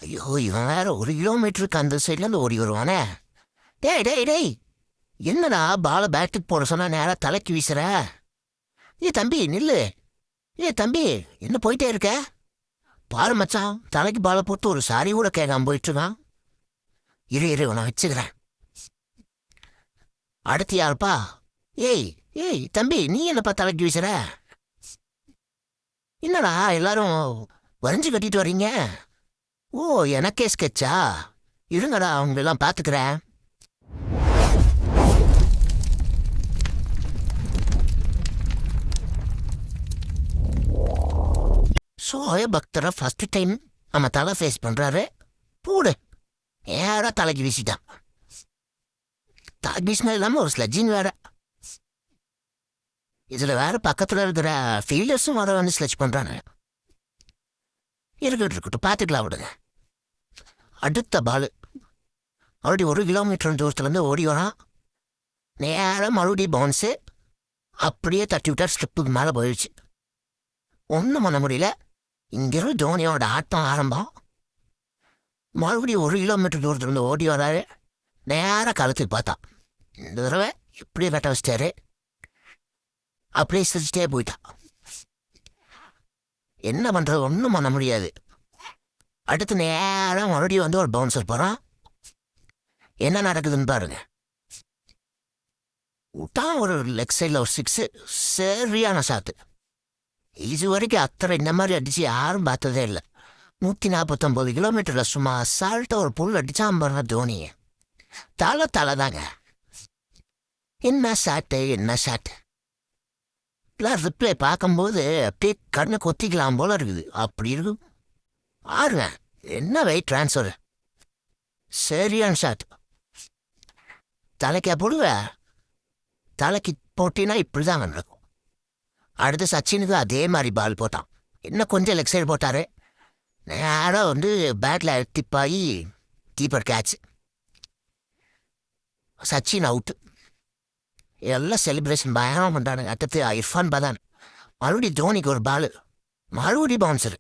ஐயோ இவன் வேற 1 கிலோமீட்டருக்கு அந்த சைட்லேருந்து ஓடி வருவானே. டேய் டேய் டேய், என்னடா பாலை பேட்டுக்கு போட சொன்னா நேராக தலைக்கு வீசுற? ஏ தம்பி நில்லு. ஏ தம்பி என்ன போயிட்டே இருக்க? பாரு மச்சான், தலைக்கு பாலை போட்டு ஒரு சாரி கூட கேட்காம போயிட்டுருக்கான். இரு நான் வச்சுக்கிறேன். அடுத்து யாருப்பா? ஏய் ஏய் தம்பி, நீ என்னப்பா தலைக்கு வீசுற? என்னடா எல்லாரும் வரைஞ்சு கட்டிட்டு வர்றீங்க? ஓ, எனக்கே ஸ்கெட்சா? இருங்கடா அவங்களெல்லாம் பார்த்துக்கிறேன். சோய பக்தரை ஃபர்ஸ்ட் டைம் நம்ம தலை ஃபேஸ் பண்ணுறாரு. போடு, ஏடா தலைக்கு வீசிட்டான். தலைக்கு வீசினா இல்லாமல் ஒரு ஸ்லெட்ஜிங் வேற. இதில் வேற பக்கத்தில் இருக்கிற ஃபீல்டர்ஸும் வர வந்து ஸ்லெட்ச் பண்ணுறாங்க. இருக்கட்டும் பார்த்துக்கலாம் விடுங்க. அடுத்த பால் அப்படி 1 கிலோமீட்டர் தூரத்துலேருந்து ஓடி வரான். நேராக மறுபடியும் பவுன்ஸு அப்படியே தட்டி விட்டார். ஸ்லிப்புக்கு மேலே போயிடுச்சு. ஒன்றும் பண்ண முடியல. இங்கிருந்து தோனியோட ஆட்டம் ஆரம்பம். மறுபடியும் 1 கிலோமீட்டர் தூரத்துலேருந்து ஓடி வராரு. நேராக கழுத்துக்கு பார்த்தான். இந்த தடவை இப்படியே கட்ட வச்சிட்டாரு. அப்படியே சிரிச்சிட்டே போயிட்டான். என்ன பண்ணுறது, ஒன்றும் பண்ண முடியாது. அடுத்து நேரம் மறுபடியும் வந்து ஒரு பவுன்சர் போகிறான். என்ன நடக்குதுன்னு பாருங்க. விட்டான் ஒரு லெக் சைடில் ஒரு 6. சரியான சாத்து. இது வரைக்கும் அத்தனை இந்த மாதிரி அடித்து யாரும் பார்த்ததே இல்லை. 149 கிலோமீட்டரில் சும்மா அசால்ட்டாக ஒரு புல் அடித்தான் பாருங்க தோனி. தலை தாங்க. என்ன ஷாட்டு. ரிப்ளை பார்க்கும்போது அப்படியே கண்ணை கொத்திக்கலாம் போல இருக்குது. அப்படி இருக்கும் பாருங்க. என்ன வெயிட் ட்ரான்ஸ்ஃபர். சரியான ஷாட். தலைக்கா போடுவ? தலைக்கு போட்டினா இப்படி தாங்க நடக்கும். அடுத்து சச்சினுக்கு அதே மாதிரி பால் போட்டான். இன்னும் கொஞ்சம் லெக் சைடு போட்டார். நேராக வந்து பேட்டில் டிப்பாகி கீப்பர் கேட்ச். சச்சின் அவுட்டு. எல்லாம் செலிப்ரேஷன் பயங்கரமாக பண்ணுறானுங்க. அடுத்து இர்ஃபான் பதான். மறுபடியும் தோனிக்கு ஒரு பால். மறுபடியும் பவுன்சரு.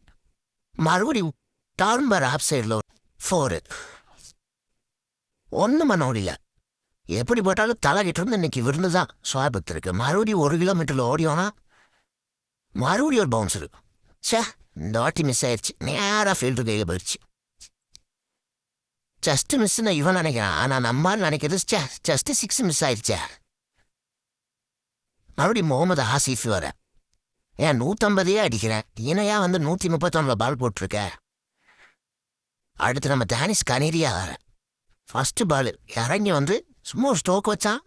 மறுபடியும் டார்ம்பர் ஆப் சைடில் 4. ஒன்றும் பண்ண முடியல. எப்படி போட்டாலும் தலைகிட்டு இருந்து இன்னைக்கு விருந்து தான் சுவாபத்து இருக்கு. மறுபடியும் 1 கிலோமீட்டரில் ஓடியோனா மறுபடியும் ஒரு பவுன்சரு. இந்த வாட்டி மிஸ் ஆயிடுச்சு. நேராக ஃபீல்டு கையில் போயிடுச்சு. ஜஸ்ட்டு மிஸ்ன்னு இவன் நினைக்கிறான். ஆனால் நம்மால் நினைக்கிறது ஜஸ்ட்டு 6 மிஸ் ஆயிடுச்சே. மறுபடியும் முகமது ஆசிஃப் வர. ஏன் 150 அடிக்கிறேன், இணையா வந்து 131 பால் போட்டிருக்க. அடுத்து நம்ம டேனிஸ் கனேரியா வர. ஃபஸ்ட்டு பால் இறங்கி வந்து சும்மா ஒரு ஸ்டோக் வச்சான்.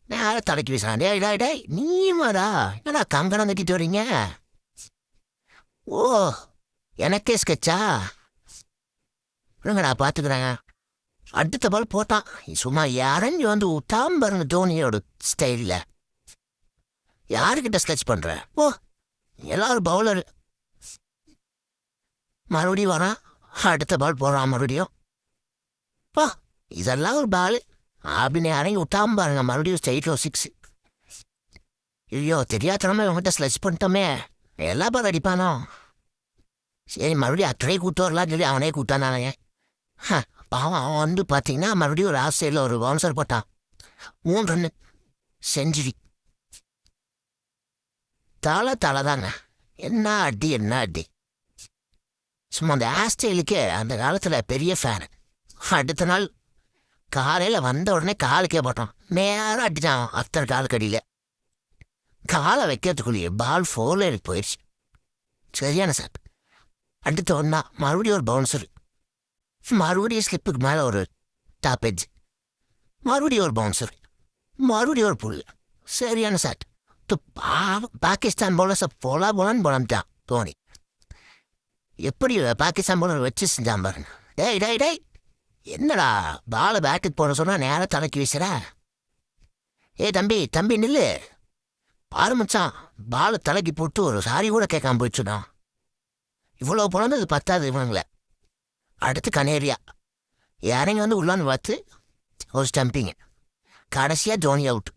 நேரம் தலைக்கு வீசான். டே நீ மாடா என்னடா கங்கணம் கட்டிட்டு வரீங்க? ஓ, எனக்கே ஸ்கெட்சா? இல்லைங்கடா பார்த்துக்கிறேங்க. அடுத்த பால் போட்டான். சும்மா இறங்கி வந்து விட்டாம் பாருங்க தோனியோட ஸ்டைலில். யாருக்கிட்ட ஸ்கெட்ச் பண்ணுற? ஓ, எல்லாரும் பவுலரு. மறுபடியும் வரான். அடுத்த பால் போடுறான் மறுபடியும். பா, இதெல்லாம் ஒரு பால் அப்படின்னு இறங்கி விட்டாம பாருங்க. மறுபடியும் ஸ்ட்ரைட்டில் 6. ஐயோ, தெரியாதனமே இவங்ககிட்ட ஸ்லெச் பண்ணிட்டோமே. எல்லா பால் அடிப்பானோ. சரி, மறுபடியும் அத்தனை கூட்டு வரலாம் சொல்லி அவனே கூட்டானானே. பாவம், அவன் வந்து பார்த்தீங்கன்னா மறுபடியும் ஒரு ஆஃப் சைடில் ஒரு பவுன்சர் போட்டான். 3 ரன்னு செஞ்சுரி. தலை தாங்க. என்ன அடி. சும்மா அந்த ஆஸ்டைலுக்கே அந்த காலத்தில் பெரிய ஃபேனு. அடுத்த நாள் காலையில் வந்த உடனே காலுக்கே போட்டான். நேரம் அடித்தான் அத்தனை காலுக்கு அடியில். காலை வைக்கிறதுக்குள்ளேயே பால் 4 போயிடுச்சு. சரியான சார். அடுத்த ஒன்றா மறுபடியும் ஒரு பவுன்சரு. மறுபடியும் ஸ்லிப்புக்கு மேலே ஒரு டாப் எட்ஜ். மறுபடியும் ஒரு பவுன்சரு. மறுபடியும் ஒரு புல். சரியான சாட். பாகிஸ்தான் பவுலர்ஸை போலான்னு போலான்ட்டான் தோனி. எப்படி பாகிஸ்தான் பவுலர் வச்சு செஞ்சான் பாருங்க. டேய் என்னடா பாலை பேட்டுக்கு போட சொன்னால் நேராக தலைக்கு வீசுற? தம்பி நில்லு. பாரு மச்சான், பாலை தலைக்கு போட்டு ஒரு சாரி கூட கேட்காம போயிடுச்சுடான். இவ்வளோ பிறந்தது பத்தாது இவனுங்கள. அடுத்து கனேரியா இறங்கி வந்து உள்ளான்னு பார்த்து ஒரு ஸ்டம்பிங்க. கடைசியாக தோனி அவுட்.